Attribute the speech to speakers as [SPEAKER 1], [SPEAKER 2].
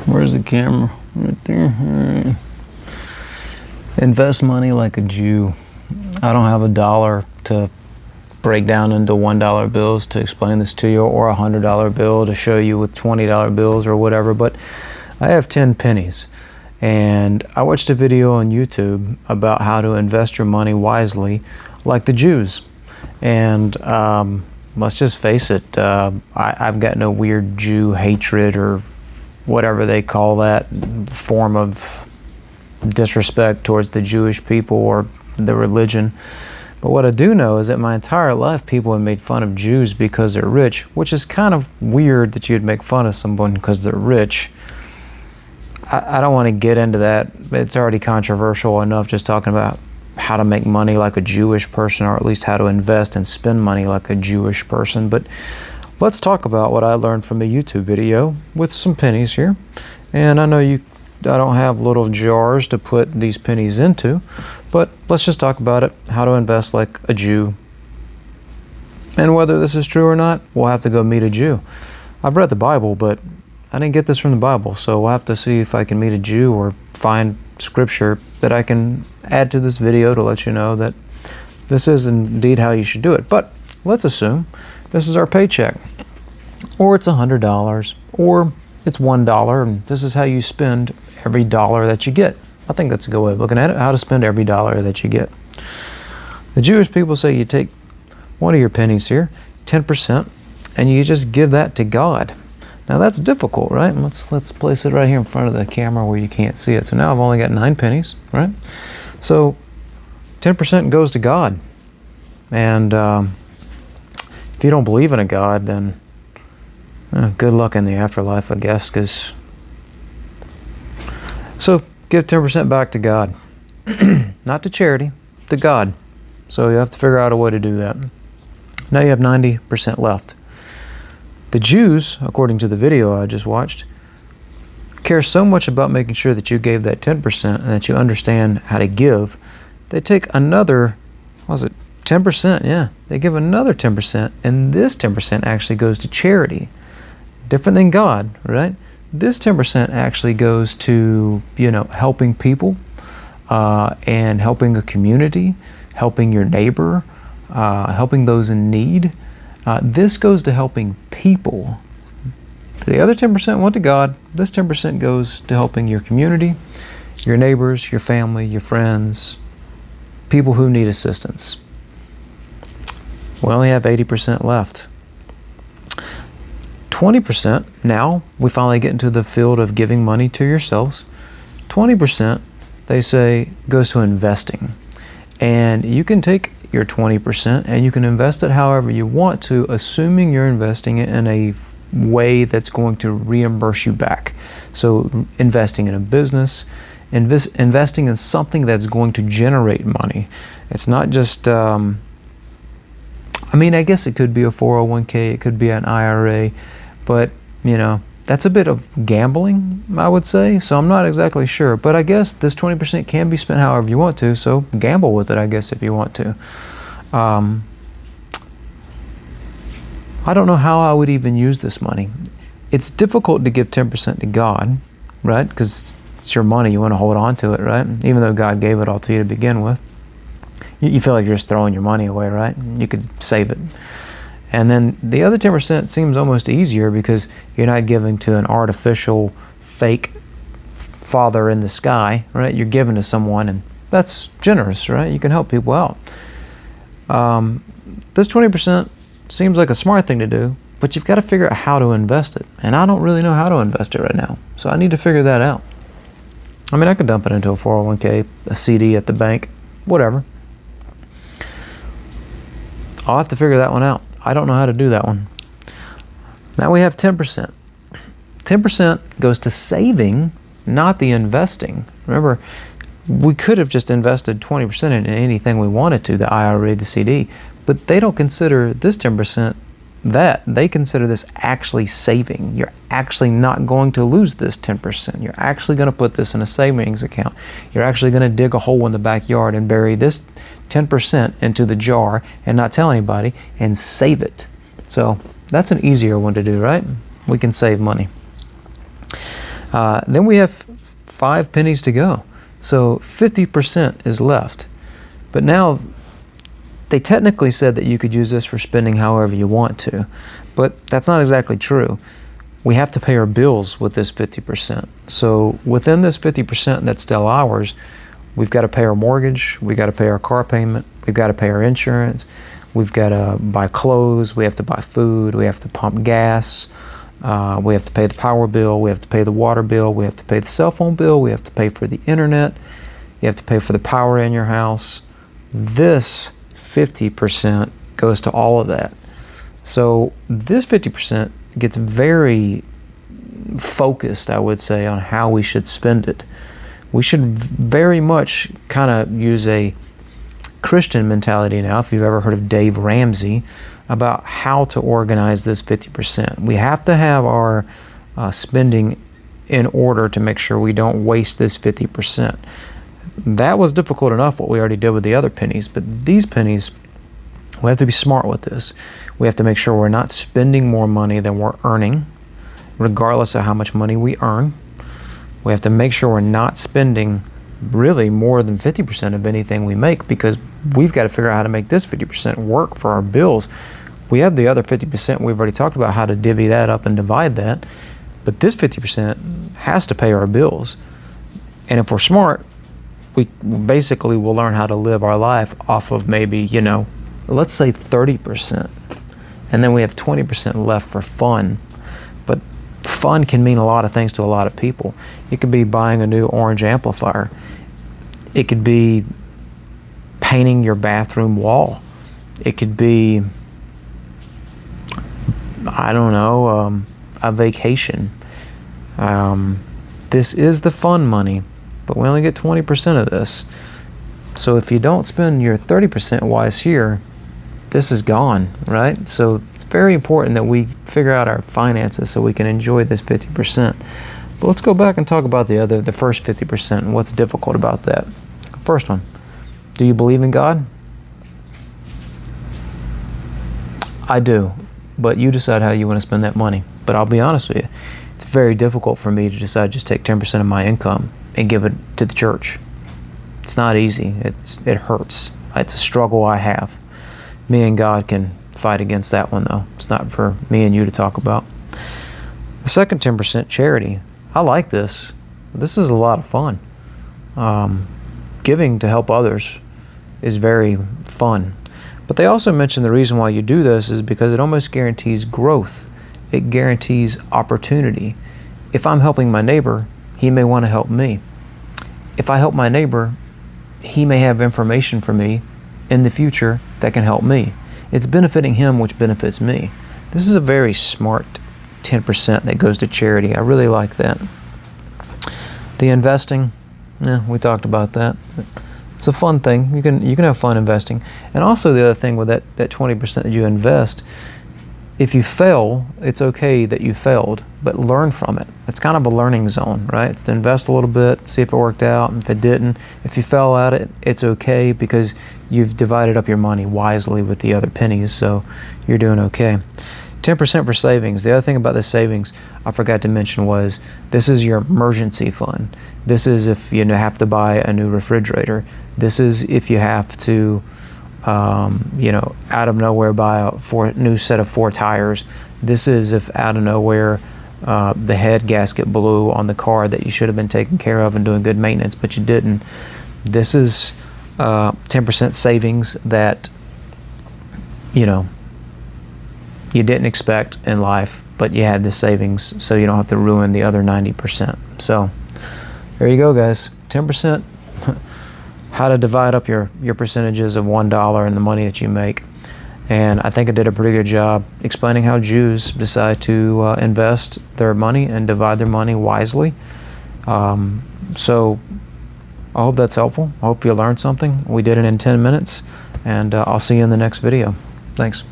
[SPEAKER 1] Where's the camera? Right there. Right. Invest money like a Jew. I don't have a dollar to break down into $1 bills to explain this to you, or a $100 bill to show you with $20 bills or whatever, but I have 10 pennies. And I watched a video on YouTube about how to invest your money wisely like the Jews. And let's just face it, I've got no weird Jew hatred or whatever they call that form of disrespect towards the Jewish people or the religion. But what I do know is that my entire life people have made fun of Jews because they're rich, which is kind of weird that you'd make fun of someone because they're rich. I don't want to get into that. It's already controversial enough just talking about how to make money like a Jewish person, or at least how to invest and spend money like a Jewish person. But let's talk about what I learned from a YouTube video with some pennies here. And I know I don't have little jars to put these pennies into, but let's just talk about it, how to invest like a Jew. And whether this is true or not, we'll have to go meet a Jew. I've read the Bible, but I didn't get this from the Bible, so we'll have to see if I can meet a Jew or find scripture that I can add to this video to let you know that this is indeed how you should do it. But let's assume this is our paycheck, or it's $100, or it's $1, and this is how you spend every dollar that you get. I think that's a good way of looking at it, how to spend every dollar that you get. The Jewish people say you take one of your pennies here, 10%, and you just give that to God. Now that's difficult, right? Let's place it right here in front of the camera where you can't see it. So now I've only got 9 pennies, right? So 10% goes to God. And if you don't believe in a God, then good luck in the afterlife, I guess. So give 10% back to God. Not to charity, to God. So you have to figure out a way to do that. Now you have 90% left. The Jews, according to the video I just watched, care so much about making sure that you gave that 10% and that you understand how to give. They take another, 10%? Yeah, they give another 10%, and this 10% actually goes to charity. Different than God, right? This 10% actually goes to, helping people and helping a community, helping your neighbor, helping those in need. This goes to helping people. The other 10% went to God. This 10% goes to helping your community, your neighbors, your family, your friends, people who need assistance. We only have 80% left. 20%, now we finally get into the field of giving money to yourselves. 20%, they say, goes to investing. And you can take your 20% and you can invest it however you want to, assuming you're investing it in a way that's going to reimburse you back. So investing in a business, investing in something that's going to generate money. It's not just, I guess it could be a 401k, it could be an IRA, but that's a bit of gambling, I would say, so I'm not exactly sure. But I guess this 20% can be spent however you want to, so gamble with it, I guess, if you want to. I don't know how I would even use this money. It's difficult to give 10% to God, right? Because it's your money, you want to hold on to it, right? Even though God gave it all to you to begin with. You feel like you're just throwing your money away, right? You could save it. And then the other 10% seems almost easier because you're not giving to an artificial, fake father in the sky, right? You're giving to someone, and that's generous, right? You can help people out. This 20% seems like a smart thing to do, but you've got to figure out how to invest it. And I don't really know how to invest it right now, so I need to figure that out. I could dump it into a 401k, a CD at the bank, whatever. I'll have to figure that one out. I don't know how to do that one. Now we have 10%. 10% goes to saving, not the investing. Remember, we could have just invested 20% in anything we wanted to, the IRA, the CD, but they don't consider this 10% that. They consider this actually saving. You're actually not going to lose this 10%. You're actually going to put this in a savings account. You're actually going to dig a hole in the backyard and bury this 10% into the jar and not tell anybody and save it. So that's an easier one to do, right? We can save money. Then we have 5 pennies to go. So 50% is left. But now, they technically said that you could use this for spending however you want to, but that's not exactly true. We have to pay our bills with this 50%. So within this 50% that's still ours, we've got to pay our mortgage, we've got to pay our car payment, we've got to pay our insurance, we've got to buy clothes, we have to buy food, we have to pump gas, we have to pay the power bill, we have to pay the water bill, we have to pay the cell phone bill, we have to pay for the internet, you have to pay for the power in your house. This 50% goes to all of that. So this 50% gets very focused, I would say, on how we should spend it. We should very much kind of use a Christian mentality now, if you've ever heard of Dave Ramsey, about how to organize this 50%. We have to have our spending in order to make sure we don't waste this 50%. That was difficult enough, what we already did with the other pennies, but these pennies, we have to be smart with this. We have to make sure we're not spending more money than we're earning, regardless of how much money we earn. We have to make sure we're not spending really more than 50% of anything we make, because we've got to figure out how to make this 50% work for our bills. We have the other 50%, we've already talked about how to divvy that up and divide that, but this 50% has to pay our bills. And if we're smart, we basically will learn how to live our life off of maybe, let's say 30%. And then we have 20% left for fun. But fun can mean a lot of things to a lot of people. It could be buying a new orange amplifier. It could be painting your bathroom wall. It could be, a vacation. This is the fun money, but we only get 20% of this. So if you don't spend your 30% wise here, this is gone, right? So it's very important that we figure out our finances so we can enjoy this 50%. But let's go back and talk about the first 50% and what's difficult about that. First one, do you believe in God? I do, but you decide how you want to spend that money. But I'll be honest with you, it's very difficult for me to decide just take 10% of my income and give it to the church. It's not easy. It hurts. It's a struggle I have. Me and God can fight against that one, though. It's not for me and you to talk about. The second 10%, charity. I like this. This is a lot of fun. Giving to help others is very fun. But they also mention the reason why you do this is because it almost guarantees growth. It guarantees opportunity. If I'm helping my neighbor, he may want to help me. If I help my neighbor, he may have information for me in the future that can help me. It's benefiting him, which benefits me. This is a very smart 10% that goes to charity. I really like that. The investing, we talked about that. It's a fun thing. You can have fun investing. And also the other thing with that 20% that you invest, if you fail, it's okay that you failed, but learn from it. It's kind of a learning zone, right? It's to invest a little bit, see if it worked out, and if it didn't. If you fell at it, it's okay because you've divided up your money wisely with the other pennies, so you're doing okay. 10% for savings. The other thing about the savings I forgot to mention was this is your emergency fund. This is if you have to buy a new refrigerator. This is if you have to out of nowhere buy a new set of 4 tires. This is if out of nowhere the head gasket blew on the car that you should have been taking care of and doing good maintenance, but you didn't. This is 10% savings that you didn't expect in life, but you had the savings so you don't have to ruin the other 90%. So there you go, guys. 10%. How to divide up your percentages of $1 and the money that you make. And I think I did a pretty good job explaining how Jews decide to invest their money and divide their money wisely. So I hope that's helpful. I hope you learned something. We did it in 10 minutes, and I'll see you in the next video. Thanks.